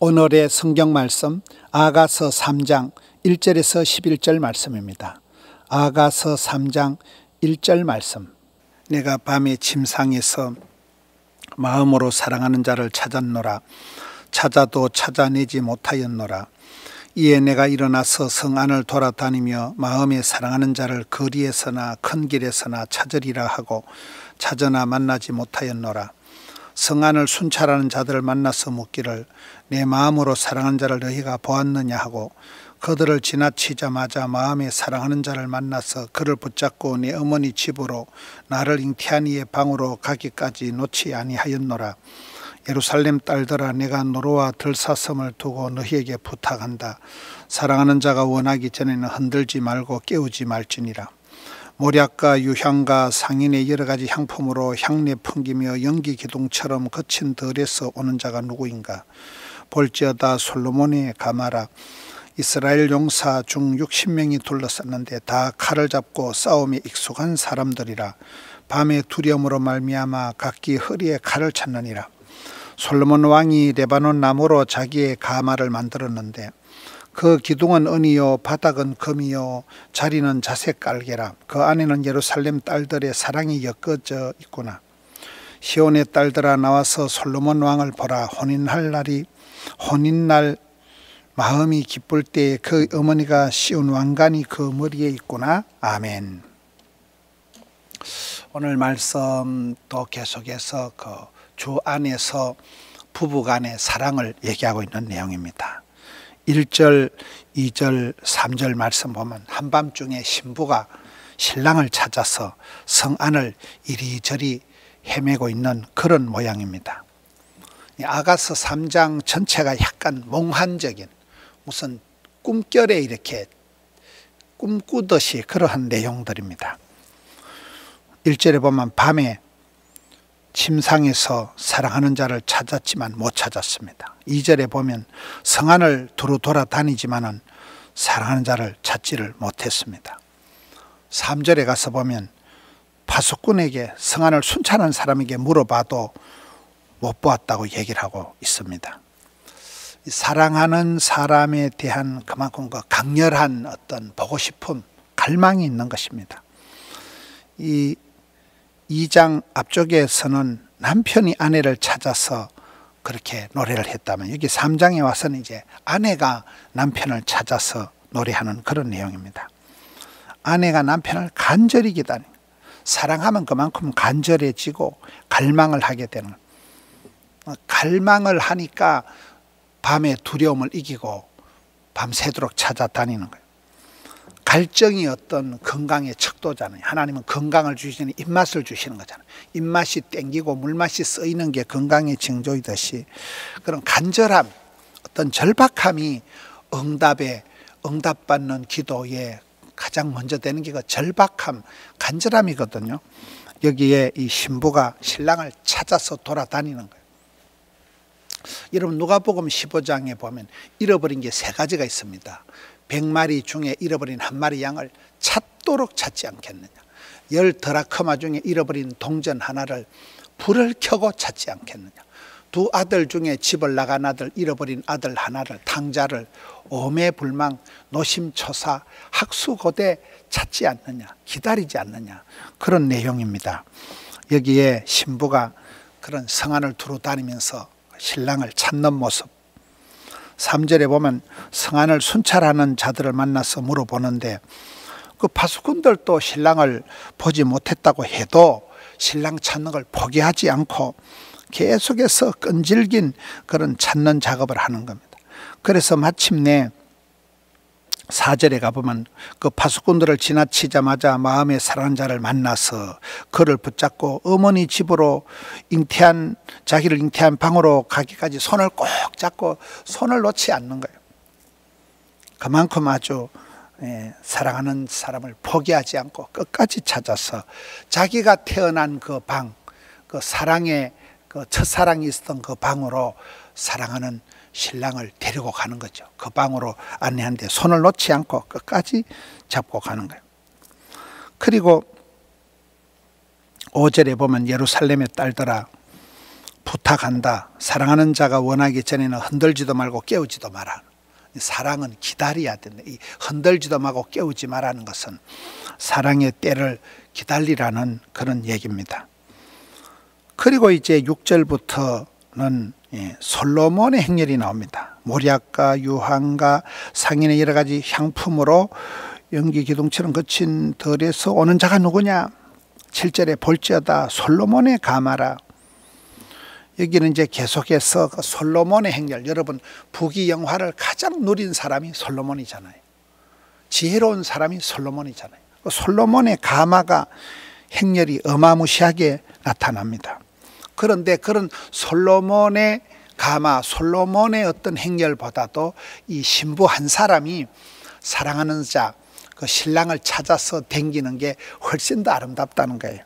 오늘의 성경 말씀 아가서 3장 1절에서 11절 말씀입니다. 아가서 3장 1절 말씀. 내가 밤에 침상에서 마음으로 사랑하는 자를 찾았노라. 찾아도 찾아내지 못하였노라. 이에 내가 일어나서 성 안을 돌아다니며 마음에 사랑하는 자를 거리에서나 큰 길에서나 찾으리라 하고 찾으나 만나지 못하였노라. 성 안을 순찰하는 자들을 만나서 묻기를 내 마음으로 사랑하는 자를 너희가 보았느냐 하고 그들을 지나치자마자 마음에 사랑하는 자를 만나서 그를 붙잡고 내 어머니 집으로 나를 잉태한 이의 방으로 가기까지 놓지 아니하였노라. 예루살렘 딸들아, 내가 노루와 들사슴을 두고 너희에게 부탁한다. 사랑하는 자가 원하기 전에는 흔들지 말고 깨우지 말지니라. 모략과 유향과 상인의 여러 가지 향품으로 향내 풍기며 연기 기둥처럼 거친 들에서 오는 자가 누구인가? 볼지어다 솔로몬의 가마라. 이스라엘 용사 중 60명이 둘러쌌는데 다 칼을 잡고 싸움에 익숙한 사람들이라. 밤의 두려움으로 말미암아 각기 허리에 칼을 찾느니라. 솔로몬 왕이 레바논 나무로 자기의 가마를 만들었는데 그 기둥은 은이요 바닥은 금이요 자리는 자색 깔개라. 그 안에는 예루살렘 딸들의 사랑이 엮어져 있구나. 시온의 딸들아, 나와서 솔로몬 왕을 보라. 혼인날 마음이 기쁠 때에 그 어머니가 씌운 왕관이 그 머리에 있구나. 아멘. 오늘 말씀 또 계속해서 그 주 안에서 부부간의 사랑을 얘기하고 있는 내용입니다. 1절, 2절, 3절 말씀 보면 한밤중에 신부가 신랑을 찾아서 성 안을 이리저리 헤매고 있는 그런 모양입니다. 아가서 3장 전체가 약간 몽환적인 무슨 꿈결에 이렇게 꿈꾸듯이 그러한 내용들입니다. 1절에 보면 밤에 침상에서 사랑하는 자를 찾았지만 못 찾았습니다. 2절에 보면 성안을 두루 돌아다니지만은 사랑하는 자를 찾지를 못했습니다. 3절에 가서 보면 파수꾼에게 성안을 순찰하는 사람에게 물어봐도 못 보았다고 얘기를 하고 있습니다. 사랑하는 사람에 대한 그만큼 그 강렬한 어떤 보고 싶음, 갈망이 있는 것입니다. 이 2장 앞쪽에서는 남편이 아내를 찾아서 그렇게 노래를 했다면 여기 3장에 와서는 이제 아내가 남편을 찾아서 노래하는 그런 내용입니다. 아내가 남편을 간절히 기다리는, 사랑하면 그만큼 간절해지고 갈망을 하게 되는, 갈망을 하니까 밤의 두려움을 이기고 밤새도록 찾아다니는 거예요. 갈증이 어떤 건강의 척도잖아요. 하나님은 건강을 주시는 입맛을 주시는 거잖아요. 입맛이 땡기고 물맛이 쓰이는 게 건강의 징조이듯이 그런 간절함, 어떤 절박함이 응답받는 기도에 가장 먼저 되는 게 그 절박함, 간절함이거든요. 여기에 이 신부가 신랑을 찾아서 돌아다니는 거예요. 여러분 누가복음 15장에 보면 잃어버린 게 3가지가 있습니다. 100마리 중에 잃어버린 1마리 양을 찾도록 찾지 않겠느냐. 10드라크마 중에 잃어버린 동전 하나를 불을 켜고 찾지 않겠느냐. 2 아들 중에 집을 나간 아들, 잃어버린 아들 하나를, 탕자를 오매불망 노심초사 학수고대 찾지 않느냐, 기다리지 않느냐, 그런 내용입니다. 여기에 신부가 그런 성안을 두루 다니면서 신랑을 찾는 모습. 3절에 보면 성안을 순찰하는 자들을 만나서 물어보는데 그 파수꾼들도 신랑을 보지 못했다고 해도 신랑 찾는 걸 포기하지 않고 계속해서 끈질긴 그런 찾는 작업을 하는 겁니다. 그래서 마침내 4절에 가보면 그 파수꾼들을 지나치자마자 마음에 사랑하는 자를 만나서 그를 붙잡고 어머니 집으로 자기를 잉태한 방으로 가기까지 손을 꼭 잡고 손을 놓지 않는 거예요. 그만큼 아주 사랑하는 사람을 포기하지 않고 끝까지 찾아서 자기가 태어난 그 방, 그 사랑의 그 첫사랑이 있었던 그 방으로 사랑하는 신랑을 데리고 가는 거죠. 그 방으로 안내하는데 손을 놓지 않고 끝까지 잡고 가는 거예요. 그리고 5절에 보면 예루살렘의 딸들아, 부탁한다. 사랑하는 자가 원하기 전에는 흔들지도 말고 깨우지도 마라. 사랑은 기다려야 된다. 이 흔들지도 말고 깨우지 말라는 것은 사랑의 때를 기다리라는 그런 얘기입니다. 그리고 이제 6절부터는 솔로몬의 행렬이 나옵니다. 모략과 유황과 상인의 여러 가지 향품으로 연기 기둥처럼 거친 덜에서 오는 자가 누구냐? 7절에 볼지어다 솔로몬의 가마라. 여기는 이제 계속해서 그 솔로몬의 행렬, 여러분 부귀영화를 가장 누린 사람이 솔로몬이잖아요. 지혜로운 사람이 솔로몬이잖아요. 그 솔로몬의 가마가 행렬이 어마무시하게 나타납니다. 그런데 그런 솔로몬의 가마, 솔로몬의 어떤 행렬보다도 이 신부 한 사람이 사랑하는 자, 그 신랑을 찾아서 댕기는 게 훨씬 더 아름답다는 거예요.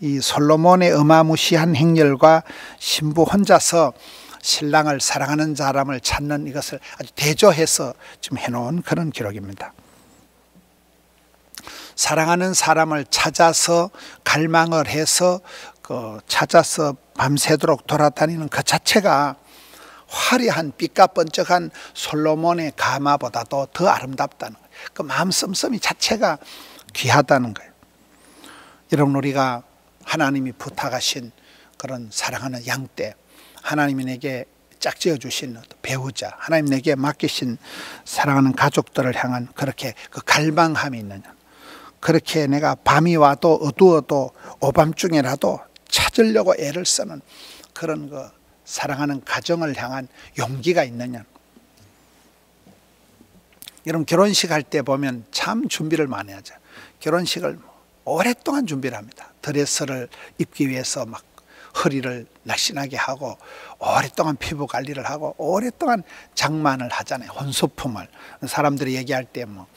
이 솔로몬의 어마무시한 행렬과 신부 혼자서 신랑을 사랑하는 사람을 찾는 이것을 아주 대조해서 좀 해놓은 그런 기록입니다. 사랑하는 사람을 찾아서 갈망을 해서 찾아서 밤새도록 돌아다니는 그 자체가 화려한 빛과 번쩍한 솔로몬의 가마보다도 더 아름답다는 거예요. 그 마음 씀씀이 자체가 귀하다는 거예요. 여러분, 우리가 하나님이 부탁하신 그런 사랑하는 양떼, 하나님이 내게 짝지어 주신 배우자, 하나님 내게 맡기신 사랑하는 가족들을 향한 그렇게 그 갈망함이 있느냐, 그렇게 내가 밤이 와도 어두워도 오밤중에라도 찾으려고 애를 쓰는 그런 그 사랑하는 가정을 향한 용기가 있느냐. 여러분, 결혼식 할 때 보면 참 준비를 많이 하죠. 결혼식을 오랫동안 준비를 합니다. 드레스를 입기 위해서 막 허리를 날씬하게 하고 오랫동안 피부 관리를 하고 오랫동안 장만을 하잖아요. 혼수품을. 사람들이 얘기할 때 뭐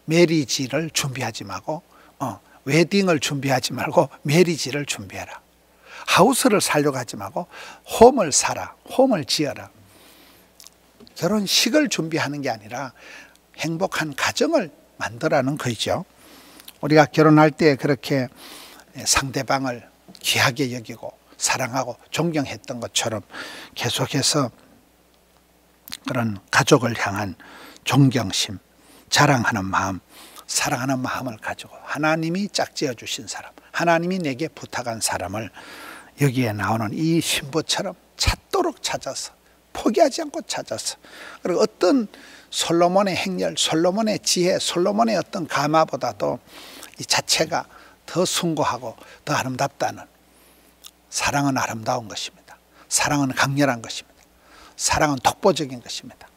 메리지를 준비하지 말고 웨딩을 준비하지 말고 메리지를 준비해라. 하우스를 살려고 하지 말고 홈을 사라. 홈을 지어라. 결혼식을 준비하는 게 아니라 행복한 가정을 만들라는 거죠. 우리가 결혼할 때 그렇게 상대방을 귀하게 여기고 사랑하고 존경했던 것처럼 계속해서 그런 가족을 향한 존경심, 자랑하는 마음, 사랑하는 마음을 가지고 하나님이 짝지어 주신 사람, 하나님이 내게 부탁한 사람을 여기에 나오는 이 신부처럼 찾도록 찾아서, 포기하지 않고 찾아서, 그리고 어떤 솔로몬의 행렬, 솔로몬의 지혜, 솔로몬의 어떤 가마보다도 이 자체가 더 숭고하고 더 아름답다는, 사랑은 아름다운 것입니다. 사랑은 강렬한 것입니다. 사랑은 독보적인 것입니다.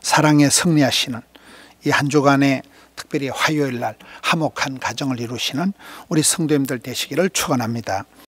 사랑에 승리하시는 이 한 주간에 특별히 화요일 날 화목한 가정을 이루시는 우리 성도님들 되시기를 축원합니다.